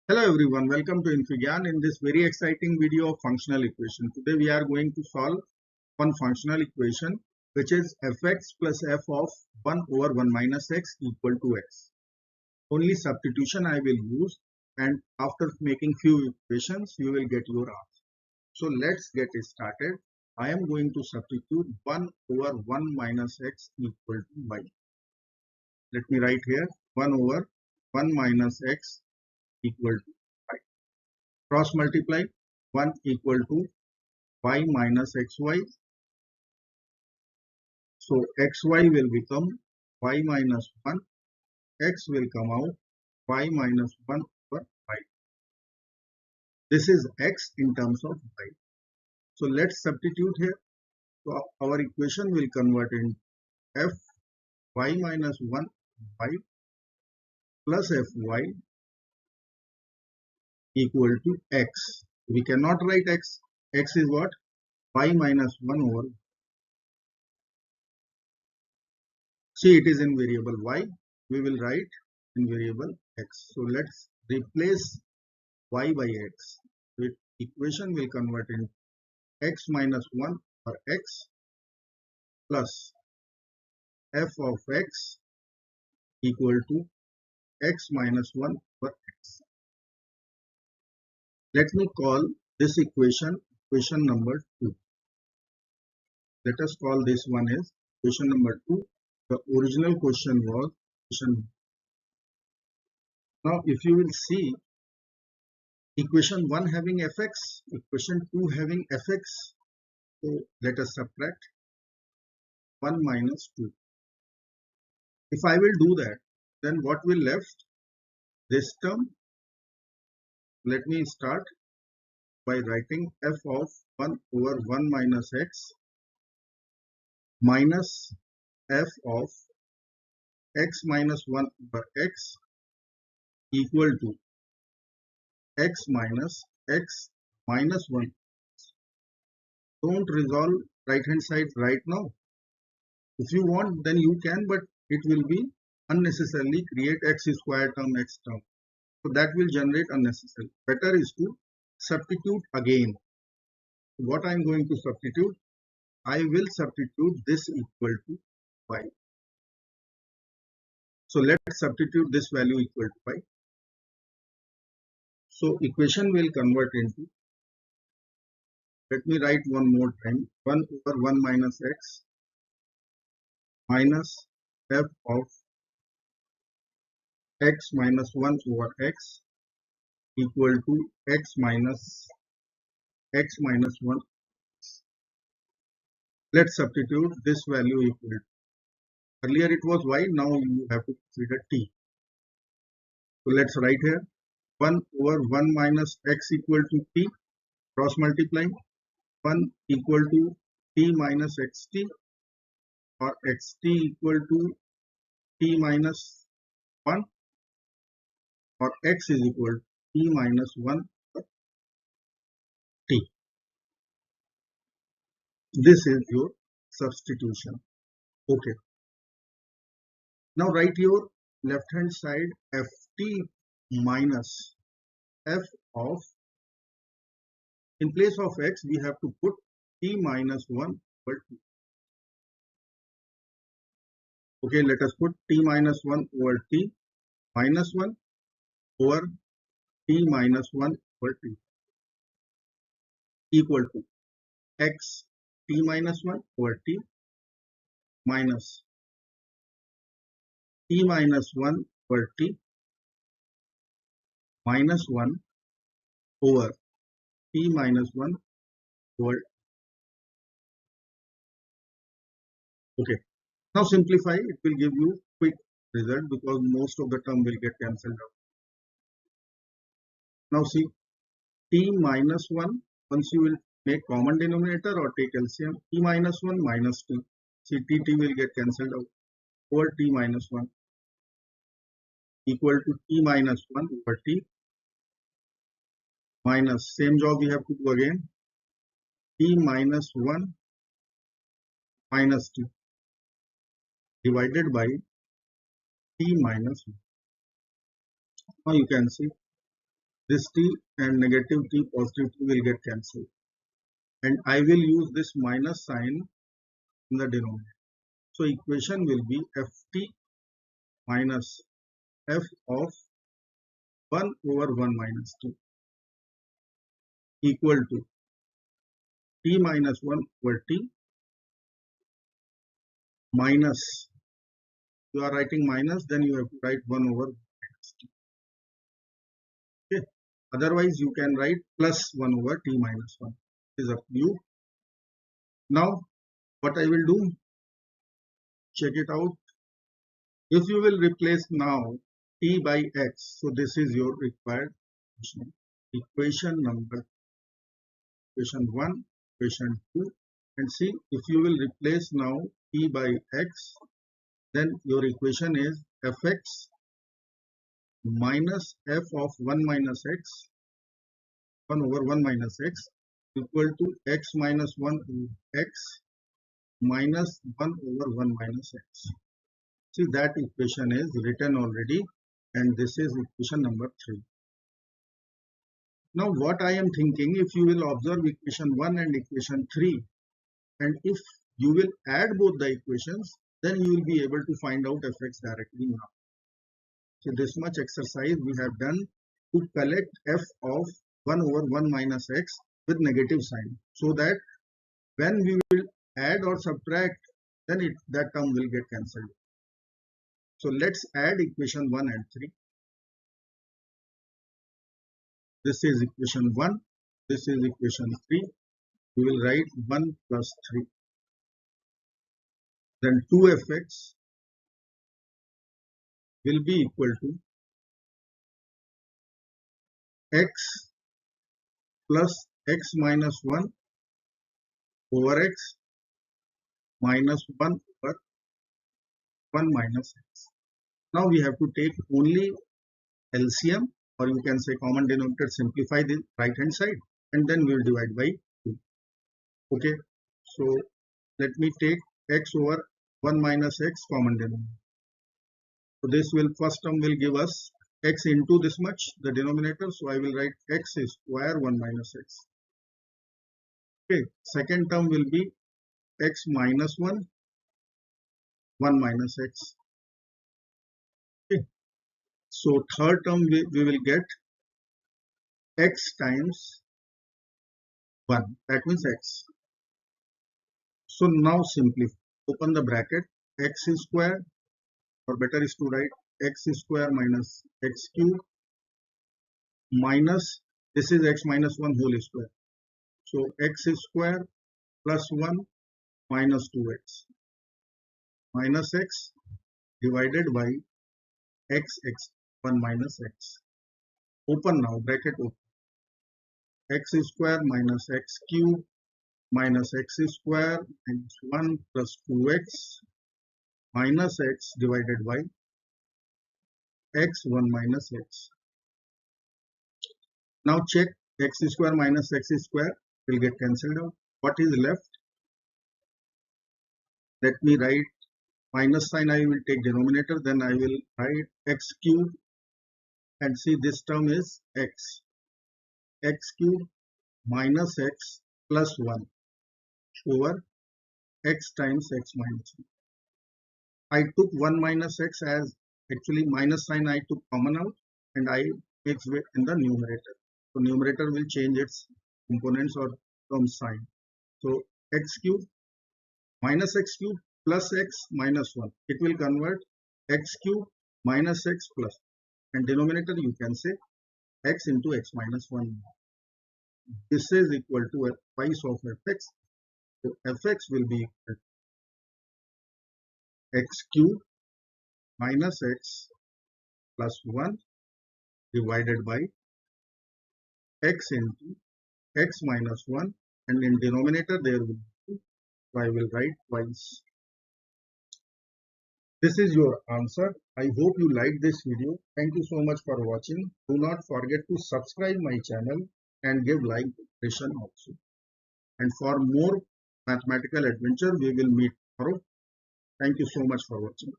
Hello everyone, welcome to Infigyan. In this very exciting video of functional equation, today we are going to solve one functional equation which is fx plus f of 1 over 1 minus x equal to x. Only substitution I will use, and after making few equations you will get your answer. So let's get started. I am going to substitute 1 over 1 minus x equal to y. Let me write here 1 over 1 minus x equal to y. Cross multiply 1 equal to y minus xy. So xy will become y minus 1, x will come out y minus 1 over y. This is x in terms of y. So let's substitute here. So our equation will convert in f y minus 1 y plus fy equal to x. We cannot write x. X is what? Y minus 1 over. See, it is in variable y. We will write in variable x. So let's replace y by x. The equation will convert in x minus 1 or x plus f of x equal to x minus 1 for x. Let me call this equation number 2. Let us call this one as equation number 2. The original question was equation. Now if you will see, equation 1 having fx, equation 2 having fx. So let us subtract 1 minus 2. If I will do that, then what will left? This term. Let me start by writing f of 1 over 1 minus x minus f of x minus 1 over x equal to x minus 1. Don't resolve right hand side right now. If you want, then you can, but it will be unnecessarily create x square term, x term. So that will generate unnecessary. Better is to substitute again. What I am going to substitute? I will substitute this equal to y. So let's substitute this value equal to y. So equation will convert into, let me write one more time, 1 over 1 minus x minus f of x minus 1 over x equal to x minus 1. Let's substitute this value equal to, earlier it was y, now you have to consider t. So let's write here 1 over 1 minus x equal to t, cross multiply 1 equal to t minus xt or xt equal to t minus 1 or x is equal to t minus 1 t. This is your substitution. Okay. Now write your left hand side ft minus f of, in place of x we have to put t minus 1 over t. Okay, let us put t minus 1 over t minus 1 over t minus 1 over t equal to x t minus 1 over t minus t minus 1 over t minus 1 over t minus 1 over. Okay, now simplify, it will give you quick result because most of the term will get cancelled out. Now see, t minus 1, once you will make common denominator or take LCM, t minus 1 minus t. See, t will get cancelled out over t minus 1 equal to t minus 1 over t minus, same job we have to do again, t minus 1 minus t divided by t minus 1. Now you can see this t and negative t, positive t will get cancelled. And I will use this minus sign in the denominator. So equation will be ft minus f of 1 over 1 minus 2 equal to t minus 1 over t minus, you are writing minus, then you have to write 1 over minus t. Okay. Otherwise you can write plus 1 over t minus 1. It is up to you. Now what I will do, check it out. If you will replace now t by x, so this is your required equation number, equation 1, equation 2, and see, if you will replace now t by x, then your equation is fx minus f of 1 minus x, 1 over 1 minus x equal to x minus 1 over x minus 1 over 1 minus x. See, that equation is written already, and this is equation number 3. Now what I am thinking, if you will observe equation 1 and equation 3, and if you will add both the equations, then you will be able to find out fx directly now. So this much exercise we have done to collect f of 1 over 1 minus x with negative sign, so that when we will add or subtract, then that term will get cancelled. So let's add equation 1 and 3. This is equation 1, this is equation 3. We will write 1 plus 3. Then 2fx will be equal to x plus x minus 1 over x minus 1 over 1 minus x. Now we have to take only LCM, or you can say common denominator, simplify the right hand side, and then we will divide by 2. Okay, so let me take x over 1 minus x common denominator. So this will, first term will give us x into this much, the denominator, so I will write x square 1 minus x. Okay, second term will be x minus 1, 1 minus x. Okay, so third term we will get x times 1, that means x. So now simplify, open the bracket, x square, or better is to write x square minus x cube minus, this is x minus 1 whole square. So x square plus 1 minus 2x minus x divided by x 1 minus x. Open now, bracket open. X square minus x cube minus x square minus 1 plus 2x minus x divided by x 1 minus x. Now check, x square minus x square will get cancelled out. What is left? Let me write minus sign, I will take denominator, then I will write x cube, and see this term is x cube minus x plus 1 over x times x minus 1. I took 1 minus x as, actually minus sign I took common out, and I mix it in the numerator. So numerator will change its components or term sign. So x cube minus x cube plus x minus 1. It will convert x cube minus x plus, and denominator you can say x into x minus 1. This is equal to a twice of fx. So fx will be equal to x cube minus x plus 1 divided by x into x minus 1, and in denominator there will be 2, so I will write twice. This is your answer. I hope you liked this video. Thank you so much for watching. Do not forget to subscribe my channel and give like impression also. And for more mathematical adventure, we will meet tomorrow. Thank you so much for watching.